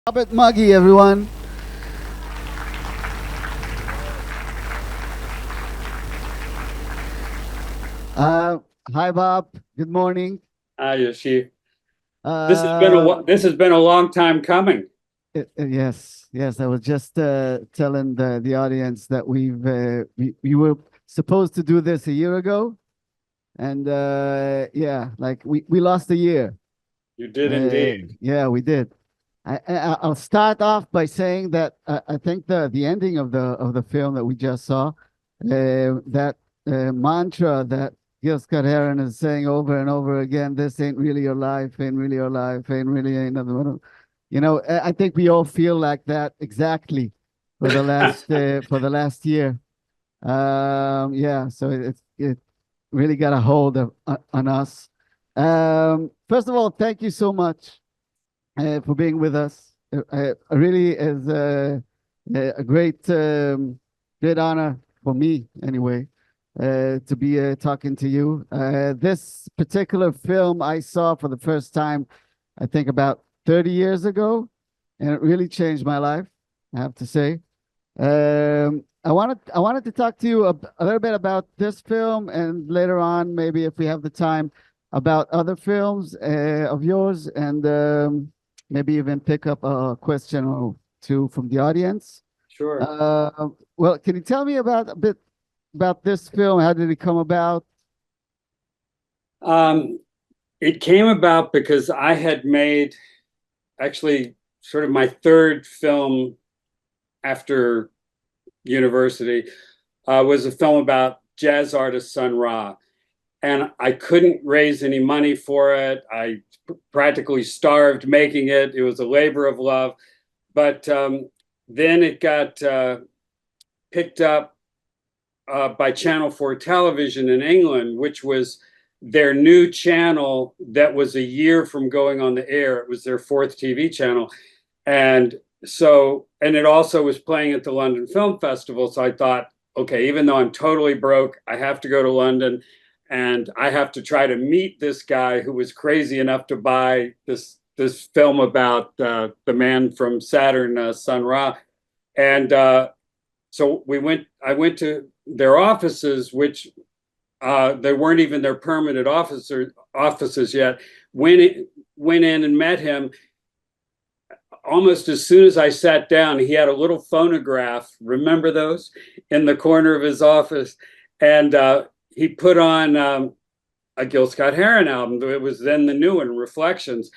Robert Mugge, everyone. Uh, Hi, Bob. Good morning. Hi, Yashiv. Uh, This has been a long time coming. yes, yes. I was just telling the audience that we were supposed to do this a year ago, and yeah, like we lost a year. You did indeed. Yeah, we did. I'll start off by saying that I think the ending of the film that we just saw, that mantra that Gil Scott-Heron is saying over and over again, this ain't really your life, ain't really your life, ain't really ain't nothing. I think we all feel like that exactly for the last year. Yeah, so it really got a hold of on us. First of all, thank you so much for being with us. Really is a great honor for me, anyway, to be talking to you. This particular film I saw for the first time, I think about 30 years ago, and it really changed my life, I have to say. I wanted to talk to you a little bit about this film, and later on, maybe if we have the time, about other films of yours, and maybe even pick up a question or two from the audience. Sure. Well, can you tell me about a bit about this film? How did it come about? Um, it came about because I had made actually sort of my third film after university was a film about jazz artist Sun Ra. And I couldn't raise any money for it. I practically starved making it. It was a labor of love. But then it got picked up by Channel 4 Television in England, which was their new channel that was a year from going on the air. It was their fourth TV channel. And and it also was playing at the London Film Festival. So I thought, okay, even though I'm totally broke, I have to go to London and I have to try to meet this guy who was crazy enough to buy this film about the man from Saturn, Sun Ra. And so I went to their offices, which they weren't even their permanent offices yet. Went in and met him. Almost as soon as I sat down, he had a little phonograph. Remember those in the corner of his office, and he put on a Gil Scott-Heron album. It was then the new one, Reflections,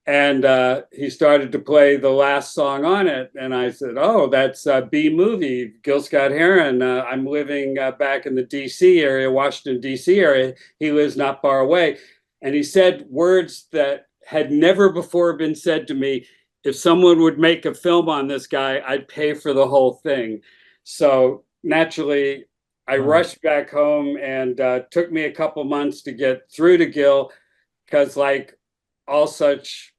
and he started to play the last song on it. And I said, "Oh, that's B Movie, Gil Scott-Heron. I'm living back in the D.C. area, Washington D.C. area. He lives not far away." And he said words that had never before been said to me. If someone would make a film on this guy, I'd pay for the whole thing. So naturally, I Wow. rushed back home, and took me a couple months to get through to Gil, because like all such,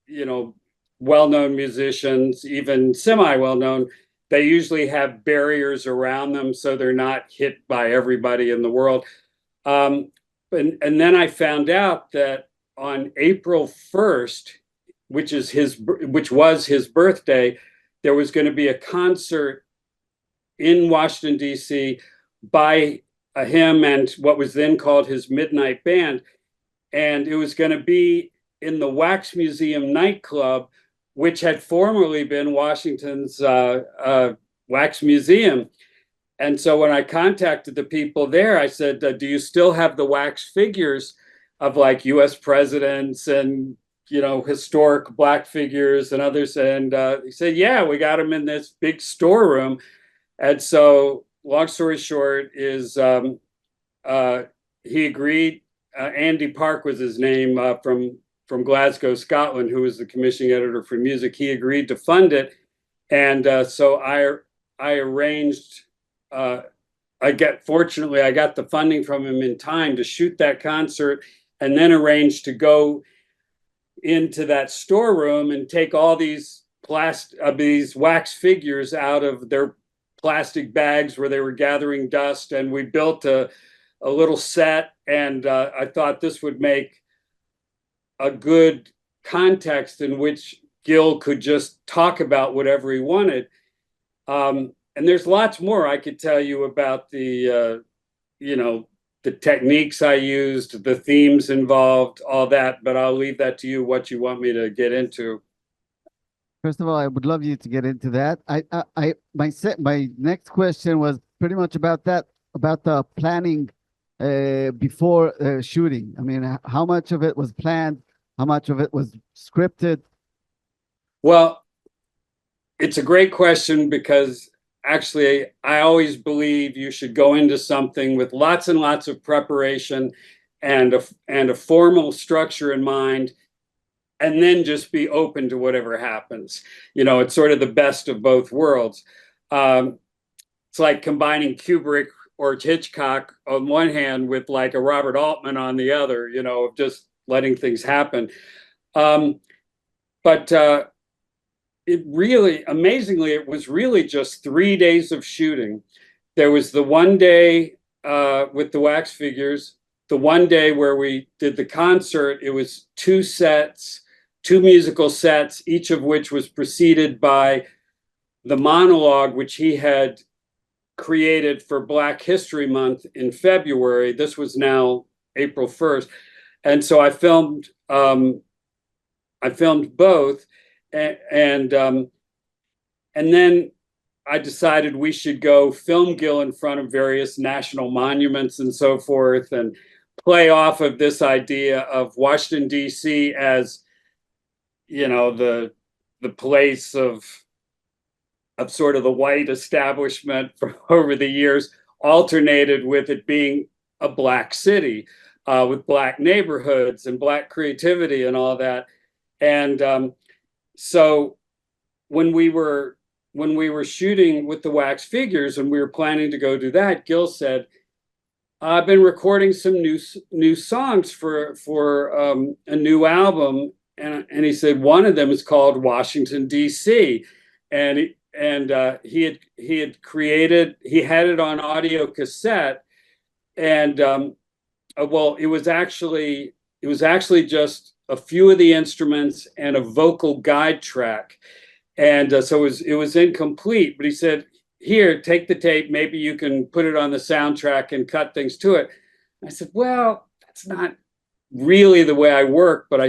you know, well-known musicians, even semi-well-known, they usually have barriers around them so they're not hit by everybody in the world. Um, and then I found out that on April 1st, which was his birthday, there was going to be a concert in Washington D.C. by him and what was then called his Midnight Band, and it was going to be in the Wax Museum nightclub, which had formerly been Washington's Wax Museum. And so when I contacted the people there, I said, "Do you still have the wax figures of like U.S. presidents and historic black figures and others?" And he said, "Yeah, we got them in this big storeroom." And so, long story short, is uh, he agreed. Andy Park was his name, from Glasgow, Scotland, who was the commissioning editor for music. He agreed to fund it, and so I arranged. Uh, Fortunately, I got the funding from him in time to shoot that concert, and then arranged to go into that storeroom and take all these wax figures out of their plastic bags where they were gathering dust, and we built a little set. And I thought this would make a good context in which Gil could just talk about whatever he wanted. And there's lots more I could tell you about the the techniques I used, the themes involved, all that, but I'll leave that to you, what you want me to get into. First of all, I would love you to get into that. My next question was pretty much about that, about the planning before shooting. I mean, how much of it was planned? How much of it was scripted? Well, it's a great question because actually, I always believe you should go into something with lots and lots of preparation and a formal structure in mind, and then just be open to whatever happens. It's sort of the best of both worlds. It's like combining Kubrick or Hitchcock on one hand with like a Robert Altman on the other, just letting things happen. But it really, amazingly, it was really just 3 days of shooting. There was the one day with the wax figures, the one day where we did the concert. It was 2 sets, 2 musical sets, each of which was preceded by the monologue, which he had created for Black History Month in February. This was now April 1st. And so I filmed both. And then I decided we should go film Gil in front of various national monuments and so forth, and play off of this idea of Washington, D.C. as, the place of sort of the white establishment for over the years, alternated with it being a Black city with Black neighborhoods and Black creativity and all that. And so when we were shooting with the wax figures and we were planning to go do that, Gil said, "I've been recording some new songs for a new album," and he said one of them is called Washington D.C. and he had created, he had it on audio cassette, and well, it was actually just a few of the instruments and a vocal guide track. And so it was incomplete, but he said, "Here, take the tape. Maybe you can put it on the soundtrack and cut things to it." I said, "Well, that's not really the way I work." But I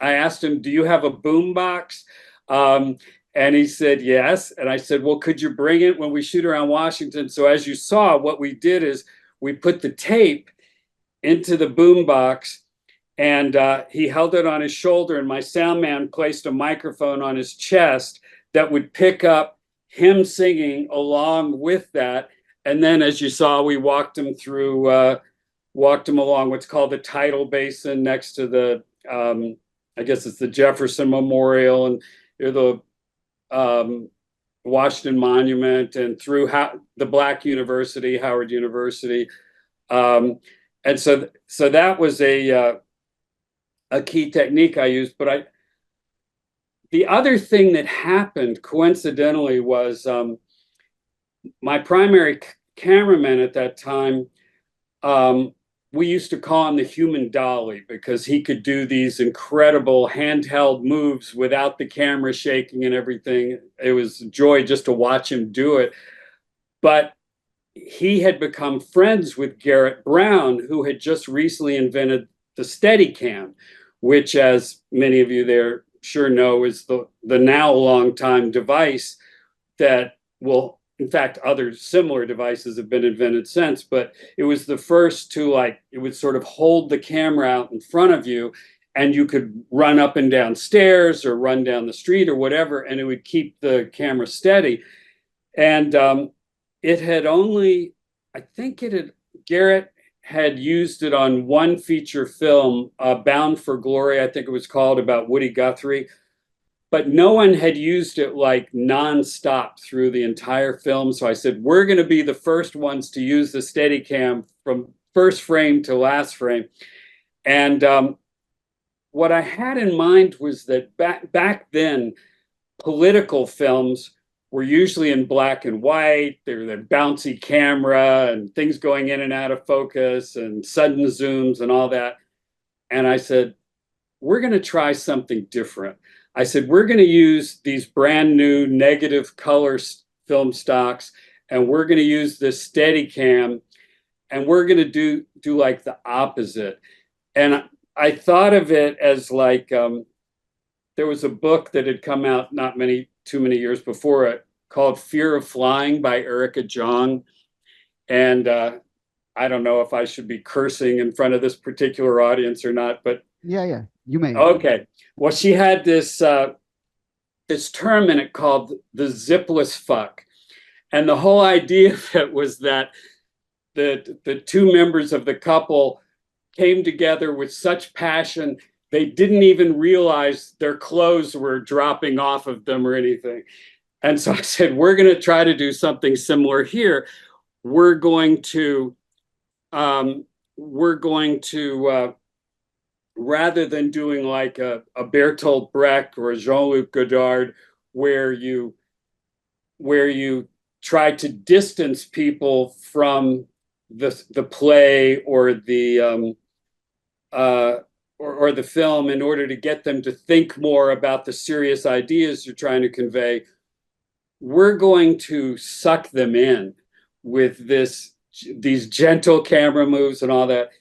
asked him, "Do you have a boom box?" And he said, "Yes." And I said, "Well, could you bring it when we shoot around Washington?" So as you saw, what we did is we put the tape into the boom box, and he held it on his shoulder, and my sound man placed a microphone on his chest that would pick up him singing along with that. And then, as you saw, we walked him along what's called the tidal basin next to the, I guess it's the Jefferson Memorial, and the Washington Monument, and through the Black University, Howard University. And so that was a key technique I used. But the other thing that happened coincidentally was my primary cameraman at that time, we used to call him the human dolly because he could do these incredible handheld moves without the camera shaking and everything. It was a joy just to watch him do it. But he had become friends with Garrett Brown, who had just recently invented the Steadicam, which, as many of you there sure know, is the now long-time device that will, in fact, other similar devices have been invented since, but it was the first to, it would sort of hold the camera out in front of you, and you could run up and down stairs or run down the street or whatever, and it would keep the camera steady. And it had only, Garrett had used it on one feature film, Bound for Glory, I think it was called, about Woody Guthrie. But no one had used it nonstop through the entire film. So I said, we're going to be the first ones to use the Steadicam from first frame to last frame. And what I had in mind was that back then, political films were usually in black and white. They're the bouncy camera and things going in and out of focus and sudden zooms and all that. And I said, we're going to try something different. I said, we're going to use these brand new negative color film stocks, and we're going to use this Steadicam, and we're going to do like the opposite. And I thought of it as like there was a book that had come out not too many years before it called Fear of Flying by Erica Jong. And I don't know if I should be cursing in front of this particular audience or not, but yeah, you may. Okay. Well, she had this this term in it called the zipless fuck. And the whole idea of it was that the two members of the couple came together with such passion, they didn't even realize their clothes were dropping off of them or anything. And so I said, we're going to try to do something similar here. We're going to rather than doing like a Bertolt Brecht or a Jean-Luc Godard, where you try to distance people from the play or the film in order to get them to think more about the serious ideas you're trying to convey, we're going to suck them in with these gentle camera moves and all that,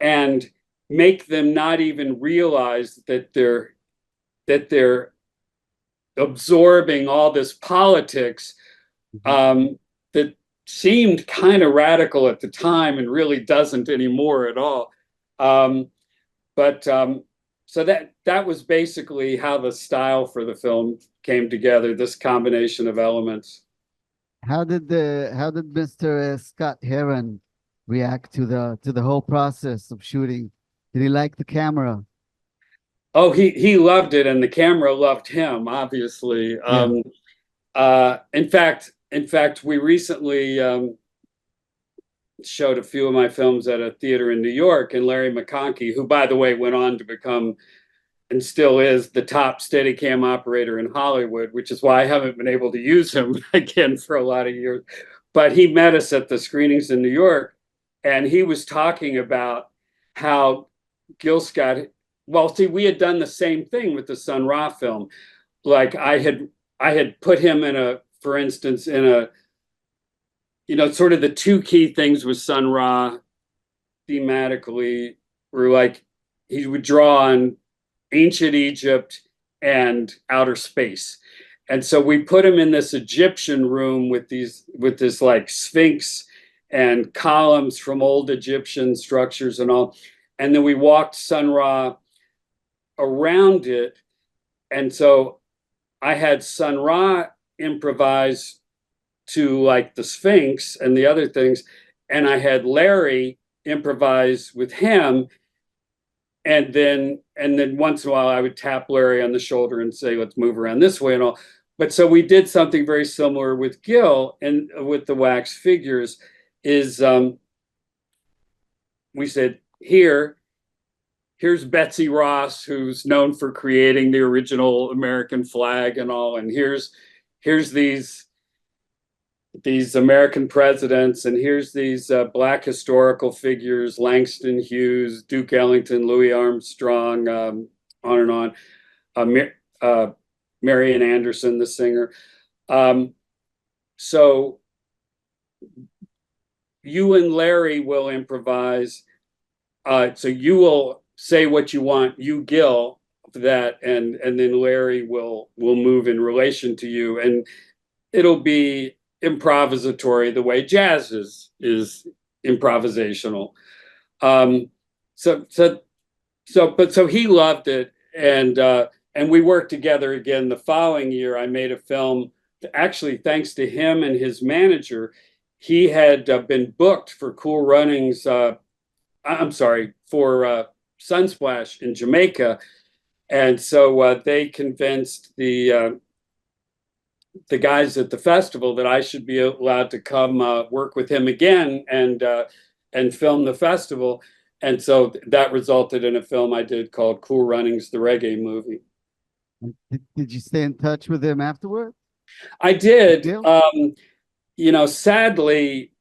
and make them not even realize that they're absorbing all this politics that seemed kind of radical at the time and really doesn't anymore at all. So that was basically how the style for the film came together, this combination of elements. How did Mr. Scott-Heron react to the whole process of shooting? Did he like the camera? Oh, he loved it, and the camera loved him, obviously. Yeah. In fact, we recently showed a few of my films at a theater in New York, and Larry McConkey, who, by the way, went on to become and still is the top Steadicam operator in Hollywood, which is why I haven't been able to use him again for a lot of years. But he met us at the screenings in New York, and he was talking about how Gil Scott, well, see, we had done the same thing with the Sun Ra film. Like I had put him for instance, sort of the two key things with Sun Ra thematically were like he would draw on ancient Egypt and outer space. And so we put him in this Egyptian room with this like Sphinx and columns from old Egyptian structures and all. And then we walked Sun Ra around it. And so I had Sun Ra improvise to like the Sphinx and the other things. And I had Larry improvise with him. And then once in a while I would tap Larry on the shoulder and say, let's move around this way and all. But so we did something very similar with Gil and with the wax figures is we said, here's Betsy Ross, who's known for creating the original American flag and all. And here's these American presidents, and here's these Black historical figures, Langston Hughes, Duke Ellington, Louis Armstrong, on and on, Marian Anderson, the singer. So you and Larry will improvise. So you will say what you want, you Gil, that, and then Larry will move in relation to you, and it'll be improvisatory the way jazz is improvisational. So he loved it, and we worked together again the following year. I made a film, actually thanks to him and his manager. He had been booked for Cool Runnings, for Sunsplash in Jamaica, and so they convinced the guys at the festival that I should be allowed to come work with him again and film the festival. And so that resulted in a film I did called Cool Runnings, the reggae movie. Did you stay in touch with him afterward? I did. Sadly,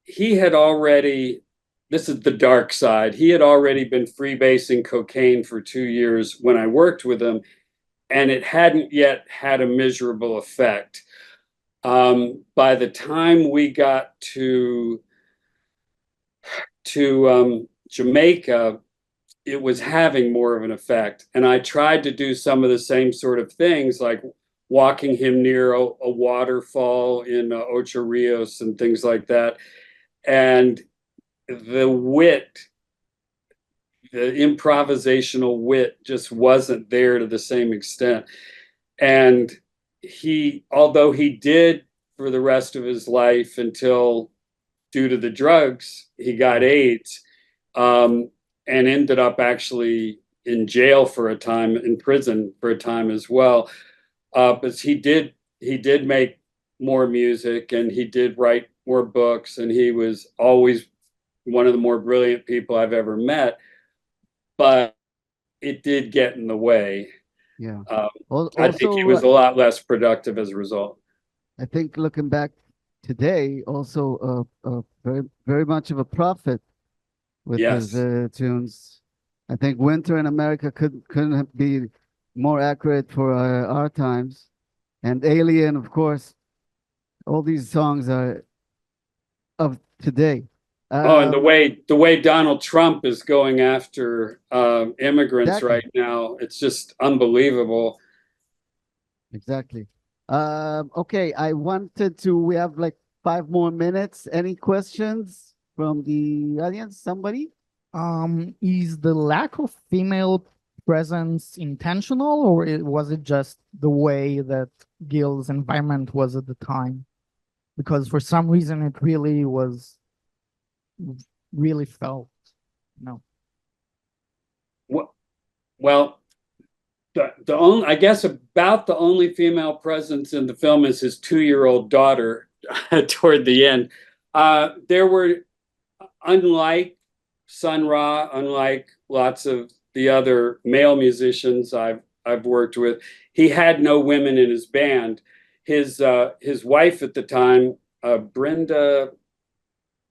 he had already this is the dark side. He had already been freebasing cocaine for 2 years when I worked with him, and it hadn't yet had a measurable effect. By the time we got to Jamaica, it was having more of an effect. And I tried to do some of the same sort of things, like walking him near a waterfall in Ocho Rios and things like that. And the wit, the improvisational wit just wasn't there to the same extent. And although he did for the rest of his life until, due to the drugs, he got AIDS, and ended up actually in jail for a time, in prison for a time as well. But he did make more music, and he did write more books, and he was always one of the more brilliant people I've ever met. But it did get in the way. Yeah. I think he was a lot less productive as a result. I think looking back today, also very, very much of a prophet with Yes. his tunes. I think Winter in America couldn't be more accurate for our times. And Alien, of course, all these songs are of today. And the way Donald Trump is going after immigrants Exactly. right now, it's just unbelievable. Exactly. Okay, we have like 5 more minutes. Any questions from the audience? Somebody? Is the lack of female presence intentional, or was it just the way that Gil's environment was at the time? Because for some reason it really felt no. Well, the only, I guess, about the only female presence in the film is his 2-year-old daughter toward the end. There were, unlike Sun Ra, unlike lots of the other male musicians I've worked with, he had no women in his band. His wife at the time, Brenda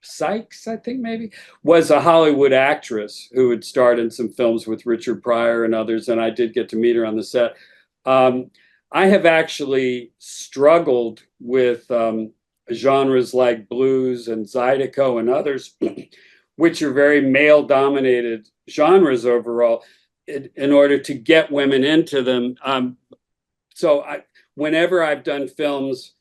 Sykes, I think maybe, was a Hollywood actress who had starred in some films with Richard Pryor and others, and I did get to meet her on the set. I have actually struggled with genres like blues and zydeco and others, which are very male-dominated genres overall, in order to get women into them. Whenever I've done films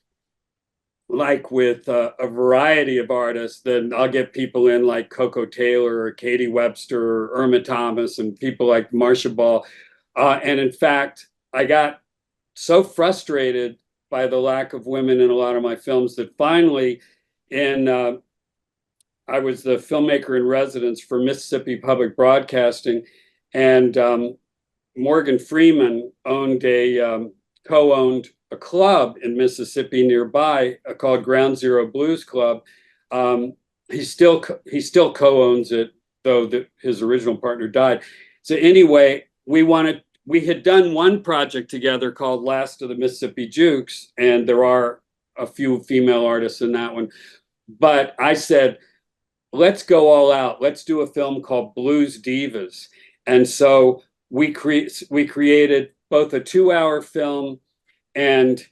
like with a variety of artists, then I'll get people in like Coco Taylor or Katie Webster or Irma Thomas and people like Marcia Ball. And in fact, I got so frustrated by the lack of women in a lot of my films that finally I was the filmmaker in residence for Mississippi Public Broadcasting, and Morgan Freeman co-owned a club in Mississippi nearby called Ground Zero Blues Club. He still co-owns it, though his original partner died. So anyway, we had done one project together called Last of the Mississippi Jukes, and there are a few female artists in that one. But I said, let's go all out. Let's do a film called Blues Divas. And so we created both a 2-hour film and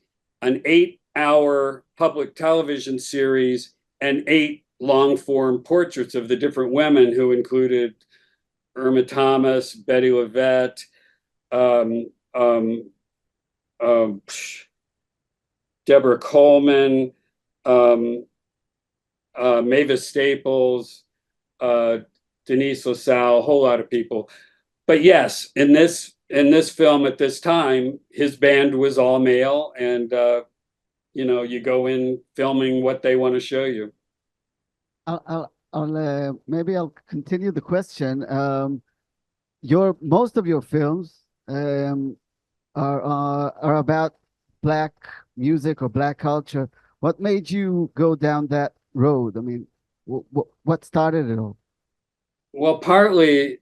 an 8-hour public television series and 8 long-form portraits of the different women, who included Irma Thomas, Betty LaVette, Deborah Coleman, Mavis Staples, Denise LaSalle, a whole lot of people. But yes, in this film at this time, his band was all male, and you go in filming what they want to show you. Maybe I'll continue the question. Most of your films are about Black music or Black culture. What made you go down that road? I mean, what started it all? Well, partly,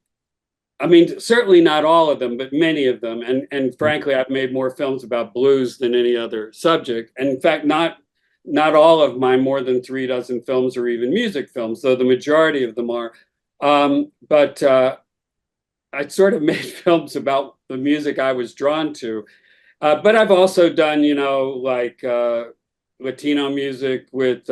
I mean, certainly not all of them, but many of them. And frankly, I've made more films about blues than any other subject. And in fact, not not all of my more than 36 films are even music films, though the majority of them are. But I sort of made films about the music I was drawn to. But I've also done, like Latino music with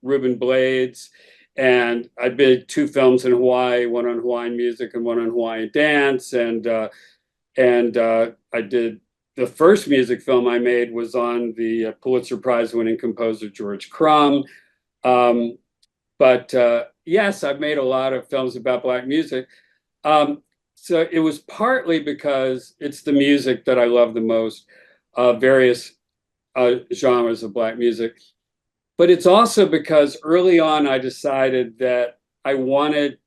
Ruben Blades. And I did 2 films in Hawaii, one on Hawaiian music and one on Hawaiian dance. And I did the first music film I made was on the Pulitzer Prize winning composer George Crumb. But yes, I've made a lot of films about Black music. So it was partly because it's the music that I love the most, various genres of Black music. But it's also because early on I decided that I wanted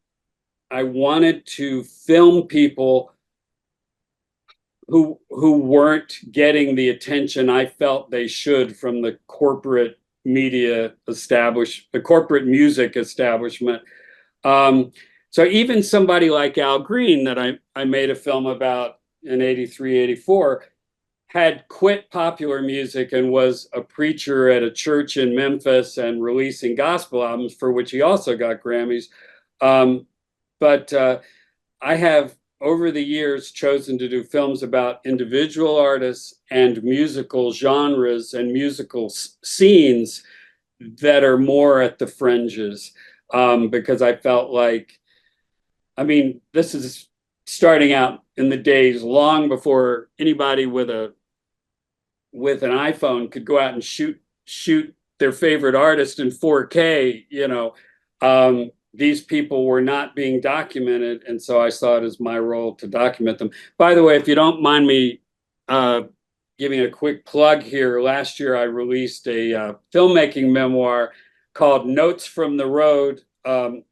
to film people who weren't getting the attention I felt they should from the corporate media the corporate music establishment. So even somebody like Al Green that I made a film about in 83, 84, had quit popular music and was a preacher at a church in Memphis and releasing gospel albums for which he also got Grammys. But I have over the years chosen to do films about individual artists and musical genres and musical scenes that are more at the fringes, because I felt like, this is starting out in the days long before anybody with an iPhone could go out and shoot their favorite artist in 4K. These people were not being documented, and so I saw it as my role to document them. By the way, if you don't mind me giving a quick plug here, last year I released a filmmaking memoir called Notes from the Road, a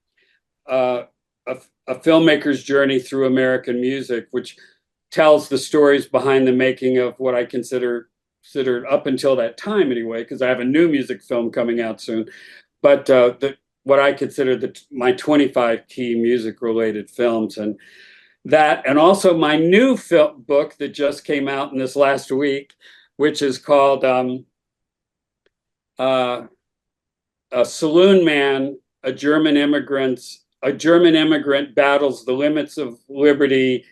filmmaker's journey through American music, which tells the stories behind the making of what I considered up until that time anyway, because I have a new music film coming out soon, but what I consider my 25 key music-related films, and also my new book that just came out in this last week, which is called A Saloon Man, a German immigrant battles the limits of liberty,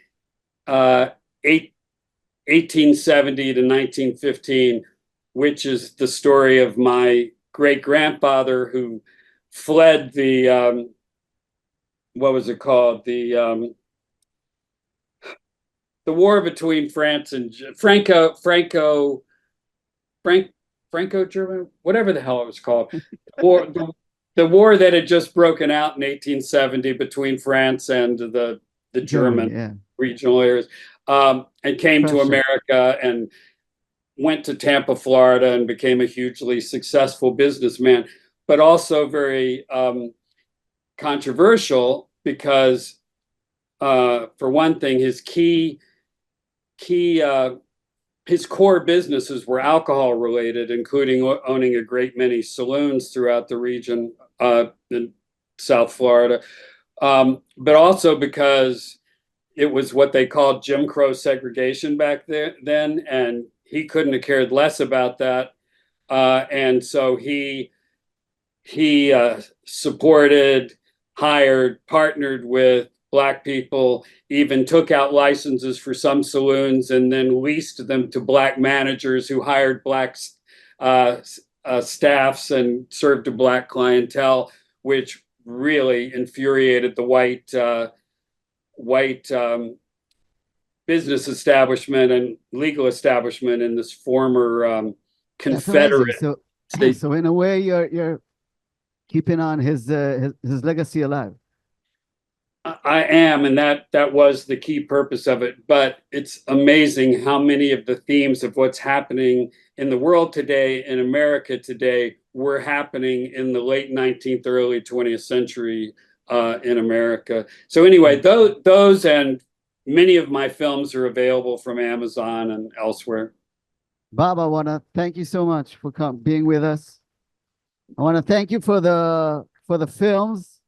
1870 to 1915, which is the story of my great-grandfather who fled the what was it called, the war between France and Franco-German, whatever the hell it was called, the war that had just broken out in 1870 between France and the German regional areas, and came to America and went to Tampa, Florida, and became a hugely successful businessman, but also very controversial because, for one thing, his his core businesses were alcohol related, including owning a great many saloons throughout the region in South Florida, but also because it was what they called Jim Crow segregation back then, and he couldn't have cared less about that, and so he supported, hired, partnered with Black people, even took out licenses for some saloons and then leased them to Black managers who hired Black staffs and served a Black clientele, which really infuriated the white business establishment and legal establishment in this former Confederate state. So in a way, you're keeping on his legacy alive. I am, and that was the key purpose of it. But it's amazing how many of the themes of what's happening in the world today, in America today, were happening in the late 19th, early 20th century in America. So anyway, those and many of my films are available from Amazon and elsewhere. Bob, I want to thank you so much for being with us. I want to thank you for the films.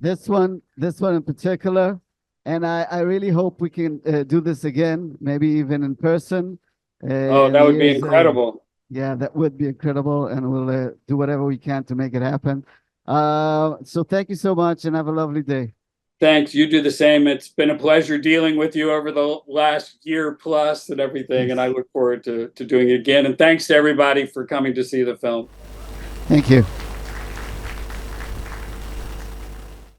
This one in particular, and I really hope we can do this again, maybe even in person. Oh, that would be incredible. Yeah, that would be incredible, and we'll do whatever we can to make it happen. So thank you so much, and have a lovely day. Thanks. You do the same. It's been a pleasure dealing with you over the last year plus and everything, and I look forward to doing it again. And thanks to everybody for coming to see the film. Thank you.